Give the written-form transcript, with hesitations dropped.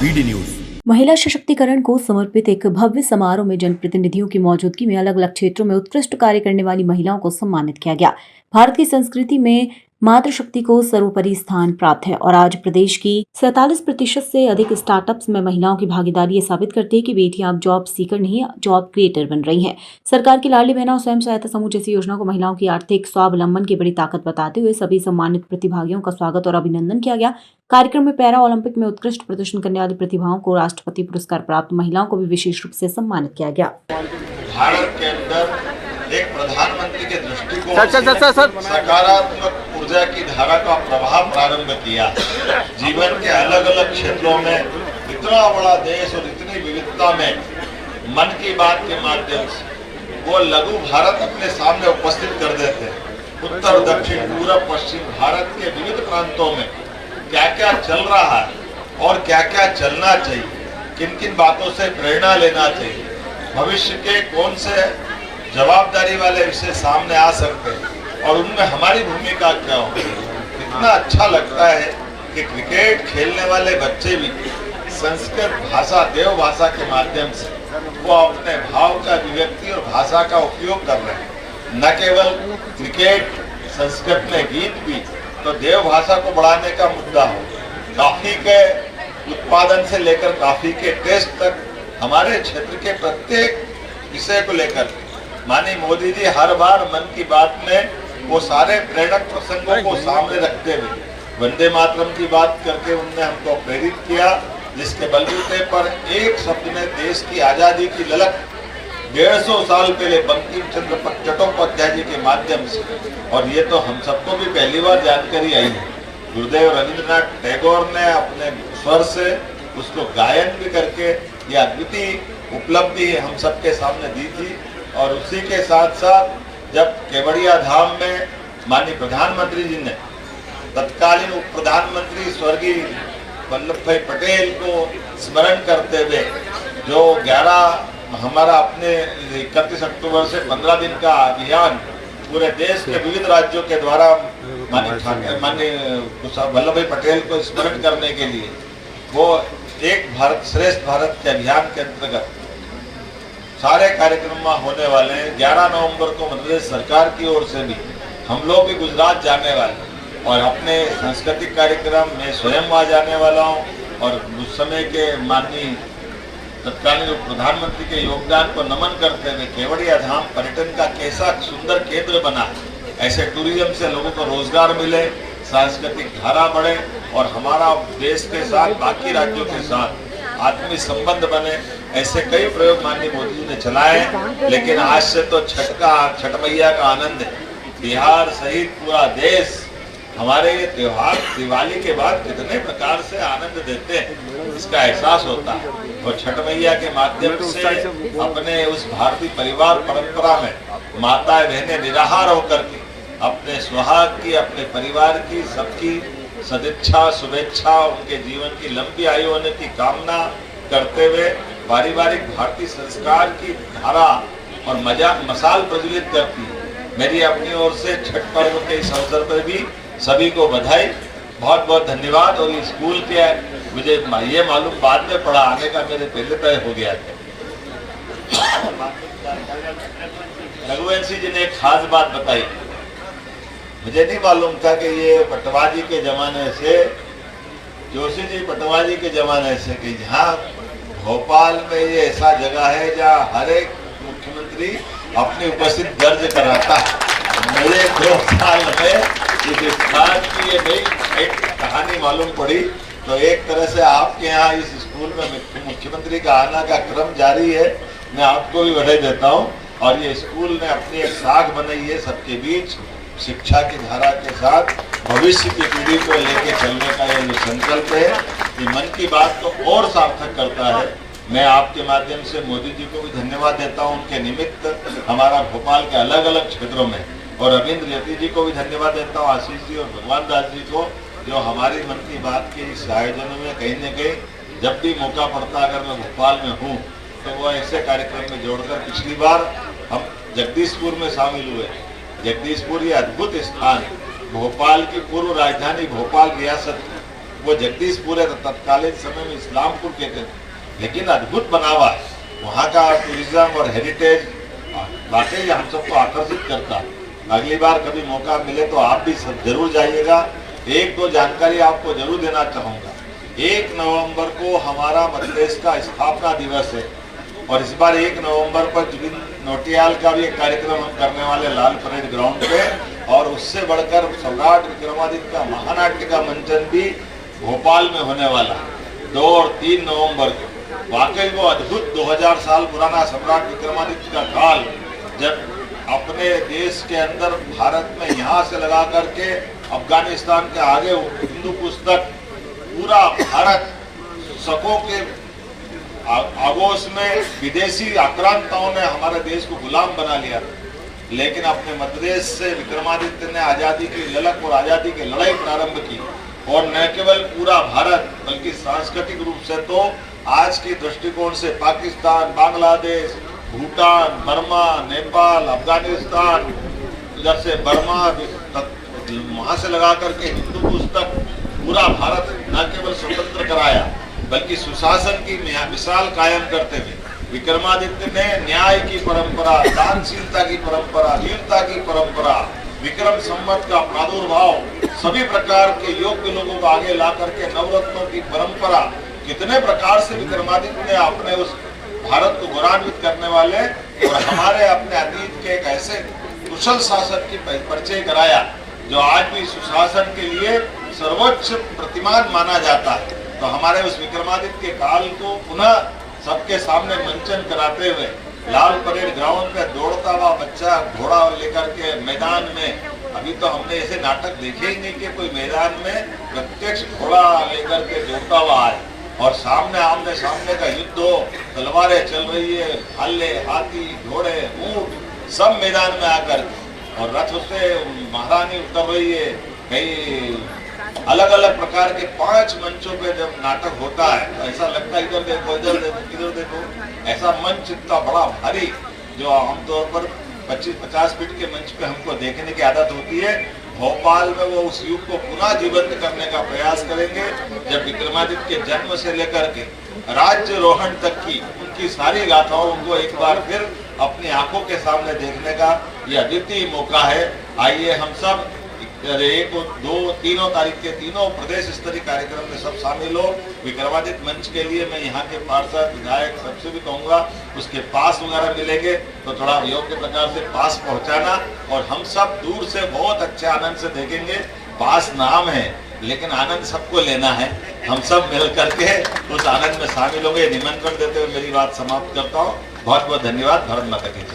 BD news. महिला सशक्तिकरण को समर्पित एक भव्य समारोह में जनप्रतिनिधियों की मौजूदगी में अलग अलग क्षेत्रों में उत्कृष्ट कार्य करने वाली महिलाओं को सम्मानित किया गया। भारत की संस्कृति में मातृशक्ति को सर्वोपरि स्थान प्राप्त है और आज प्रदेश की 47% से अधिक स्टार्टअप्स में महिलाओं की भागीदारी ये साबित करती है कि बेटियां अब जॉब सीकर नहीं, जॉब क्रिएटर बन रही हैं। सरकार की लाडली बहना और स्वयं सहायता समूह जैसी योजना को महिलाओं की आर्थिक स्वावलंबन की बड़ी ताकत बताते हुए सभी सम्मानित प्रतिभागियों का स्वागत और अभिनंदन किया गया। कार्यक्रम में पैरा ओलंपिक में उत्कृष्ट प्रदर्शन करने वाली प्रतिभाओं को राष्ट्रपति पुरस्कार प्राप्त महिलाओं को भी विशेष रूप से सम्मानित किया गया। भारत के अंदर एक प्रधानमंत्री के दृष्टिकोण से सकारात्मक ऊर्जा की धारा का प्रभाव प्रारंभ किया। जीवन के अलग अलग क्षेत्रों में इतना बड़ा देश और इतनी विविधता में मन की बात के माध्यम से वो लघु भारत अपने सामने उपस्थित कर देते हैं। उत्तर दक्षिण पूर्व पश्चिम भारत के विविध प्रांतों में क्या क्या चल रहा है और क्या क्या चलना चाहिए, किन किन बातों से प्रेरणा लेना चाहिए, भविष्य के कौन से जवाबदारी वाले विषय सामने आ सकते हैं और उनमें हमारी भूमिका क्या हो। इतना अच्छा लगता है कि क्रिकेट खेलने वाले बच्चे भी संस्कृत भाषा देव भाषा के माध्यम से वो अपने भाव का अभिव्यक्ति और भाषा का उपयोग कर रहे हैं। न केवल क्रिकेट, संस्कृत में गीत भी तो देव भाषा को बढ़ाने का मुद्दा हो। कॉफी के उत्पादन से लेकर कॉफी के टेस्ट तक हमारे क्षेत्र के प्रत्येक विषय को लेकर माननीय मोदी जी हर बार मन की बात में वो सारे प्रेरक प्रसंगों को सामने रखते हुए वंदे मातरम की बात करके उनने हमको प्रेरित किया, जिसके बलबूते पर एक शब्द में देश की आजादी की ललक 150 साल पहले बंकिम चंद्र चट्टोपाध्याय जी के माध्यम से, और ये तो हम सबको भी पहली बार जानकारी आई है। गुरुदेव रविंद्रनाथ टैगोर ने अपने स्वर से उसको गायन भी करके ये अद्वितीय उपलब्धि हम सबके सामने दी थी। और उसी के साथ साथ जब केवड़िया धाम में माननीय प्रधानमंत्री जी ने तत्कालीन उप प्रधानमंत्री स्वर्गीय वल्लभ भाई पटेल को स्मरण करते हुए जो 11 हमारा अपने 31 अक्टूबर से 15 दिन का अभियान पूरे देश के विविध राज्यों के द्वारा माननीय वल्लभ भाई पटेल को स्मरण करने के लिए वो एक भारत श्रेष्ठ भारत के अभियान के अंतर्गत सारे कार्यक्रम होने वाले हैं। 11 नवंबर को मध्य प्रदेश सरकार की ओर से भी हम लोग भी गुजरात जाने वाले और अपने सांस्कृतिक कार्यक्रम में स्वयं वहाँ जाने वाला हूँ और उस समय के माननीय तत्कालीन प्रधानमंत्री के योगदान को नमन करते हुए केवड़िया धाम पर्यटन का कैसा सुंदर केंद्र बना, ऐसे टूरिज्म से लोगों को रोजगार मिले, सांस्कृतिक धारा बढ़े और हमारा देश के साथ बाकी राज्यों के साथ आत्मीय संबंध बने, ऐसे कई प्रयोग माननीय मोदी जी ने चलाए। लेकिन आज से तो छठ मैया का आनंद है। बिहार सहित पूरा देश हमारे ये त्योहार दिवाली के बाद कितने प्रकार से आनंद देते हैं इसका एहसास होता है। और छठ मैया के माध्यम से अपने उस भारतीय परिवार परंपरा में माताएं बहनें निराहार होकर के अपने सुहाग की, अपने परिवार की, सबकी सदिच्छा शुभेच्छा, उनके जीवन की लंबी आयु होने की कामना करते हुए पारिवारिक भारतीय संस्कार की धारा और मसाल प्रज्वलित करती है। मेरी अपनी ओर से छठ पर्व के इस अवसर पर भी सभी को बधाई, बहुत बहुत धन्यवाद। और इस स्कूल के मुझे ये मालूम बाद में पड़ा, आने का मेरे पहले तय हो गया था। रघुवंशी जी ने एक खास बात बताई, मुझे नहीं मालूम था कि ये पटवाजी के जमाने से, जोशी जी पटवाजी के जमाने से, कि जहाँ भोपाल में ये ऐसा जगह है जहाँ हर एक मुख्यमंत्री अपनी उपस्थिति दर्ज कराता है। मुझे 2 साल में इस स्थान की ये नई एक कहानी मालूम पड़ी। तो एक तरह से आपके यहाँ इस स्कूल में मुख्यमंत्री का आना का क्रम जारी है, मैं आपको भी बधाई देता हूँ। और ये स्कूल ने अपनी एक साख बनाई है सबके बीच, शिक्षा की धारा के साथ भविष्य की पीढ़ी को लेके चलने का ये जो संकल्प है, ये मन की बात को और सार्थक करता है। मैं आपके माध्यम से मोदी जी को भी धन्यवाद देता हूँ उनके निमित्त हमारा भोपाल के अलग अलग क्षेत्रों में, और रविंद्र जैती जी को भी धन्यवाद देता हूँ, आशीष जी और भगवान दास जी को, जो हमारी मन की बात के इस आयोजन में कहीं न कहीं जब भी मौका पड़ता अगर मैं भोपाल में हूँ तो वो ऐसे कार्यक्रम में जोड़कर, पिछली बार हम जगदीशपुर में शामिल हुए। जगदीशपुर ये अद्भुत स्थान, भोपाल की पूर्व राजधानी भोपाल रियासत वो जगदीशपुर है, तत्कालीन समय में इस्लामपुर कहते थे, लेकिन अद्भुत बनावा है वहाँ का टूरिज्म और हेरिटेज वाकई हम सबको आकर्षित करता है। अगली बार कभी मौका मिले तो आप भी सब जरूर जाइएगा। एक दो जानकारी आपको जरूर देना चाहूँगा। 1 नवंबर को हमारा मध्य प्रदेश का स्थापना दिवस है और इस बार 1 नवंबर पर जुबिन नौटियाल का भी एक कार्यक्रम हम करने वाले लाल परेड ग्राउंड पे, और उससे बढ़कर सम्राट विक्रमादित्य का महानाट्य का मंचन भी भोपाल में होने वाला 2 और 3 नवंबर को। वाकई वो अद्भुत 2000 साल पुराना सम्राट विक्रमादित्य का काल, जब अपने देश के अंदर भारत में यहाँ से लगा करके अफगानिस्तान के आगे हिंदू पुस्तक पूरा भारत शकों के आगोश में विदेशी आक्रांताओं ने हमारे देश को गुलाम बना लिया, लेकिन अपने मध्य प्रदेश से विक्रमादित्य ने आज़ादी की ललक और आज़ादी की लड़ाई प्रारंभ की। और न केवल पूरा भारत बल्कि सांस्कृतिक रूप से तो आज की दृष्टिकोण से पाकिस्तान, बांग्लादेश, भूटान, बर्मा, नेपाल, अफगानिस्तान, इधर से बर्मा, वहां से लगा करके हिंदू पुस्तक पूरा भारत न केवल स्वतंत्र कराया बल्कि सुशासन की मिसाल कायम करते हुए विक्रमादित्य ने न्याय की परंपरा, दानशीलता की परंपरा, वीरता की परंपरा, विक्रम संवत का प्रादुर्भाव, सभी प्रकार के योग्य लोगों को आगे ला करके नवरत्नों की परंपरा, कितने प्रकार से विक्रमादित्य ने अपने उस भारत को गौरवान्वित करने वाले और हमारे अपने अतीत के एक ऐसे कुशल शासक की परिचय कराया जो आज भी सुशासन के लिए सर्वोच्च प्रतिमान माना जाता है। तो हमारे उस विक्रमादित्य के काल को पुनः सबके सामने मंचन कराते हुए लाल परेड ग्राउंड में दौड़ता हुआ बच्चा घोड़ा लेकर के मैदान में, अभी तो हमने ऐसे नाटक देखे ही नहीं कि कोई मैदान में प्रत्यक्ष घोड़ा लेकर के दौड़ता हुआ आए और सामने आमने सामने का युद्ध हो, तलवारें चल रही है, भाले, हाथी, घोड़े, ऊंट सब मैदान में आकर, और रथ से महारानी उतर रही है। कई अलग अलग प्रकार के 5 मंचों पे जब नाटक होता है तो ऐसा लगता है इधर देखो, इधर देखो, इधर देखो, ऐसा मंच इतना बड़ा भारी जो आमतौर पर 25-50 फीट के मंच पे हमको देखने की आदत होती है। भोपाल में वो उस युग को पुनः जीवंत करने का प्रयास करेंगे जब विक्रमादित्य के जन्म से लेकर के राज्य रोहण तक की उनकी सारी गाथाओं को एक बार फिर अपनी आंखों के सामने देखने का ये अद्वितीय मौका है। आइए हम सब 1, 2, 3 तारीख के तीनों प्रदेश स्तरीय कार्यक्रम में सब शामिल हो। विक्रमादित्य मंच के लिए मैं यहाँ के पार्षद, विधायक सबसे भी कहूँगा उसके पास वगैरह मिलेंगे तो थोड़ा योग्य प्रकार से पास पहुँचाना, और हम सब दूर से बहुत अच्छे आनंद से देखेंगे। पास नाम है लेकिन आनंद सबको लेना है, हम सब मिल करके उस आनंद में शामिल होंगे। निमंत्रण देते हुए मेरी बात समाप्त करता हूँ। बहुत बहुत धन्यवाद। भारत माता की जय।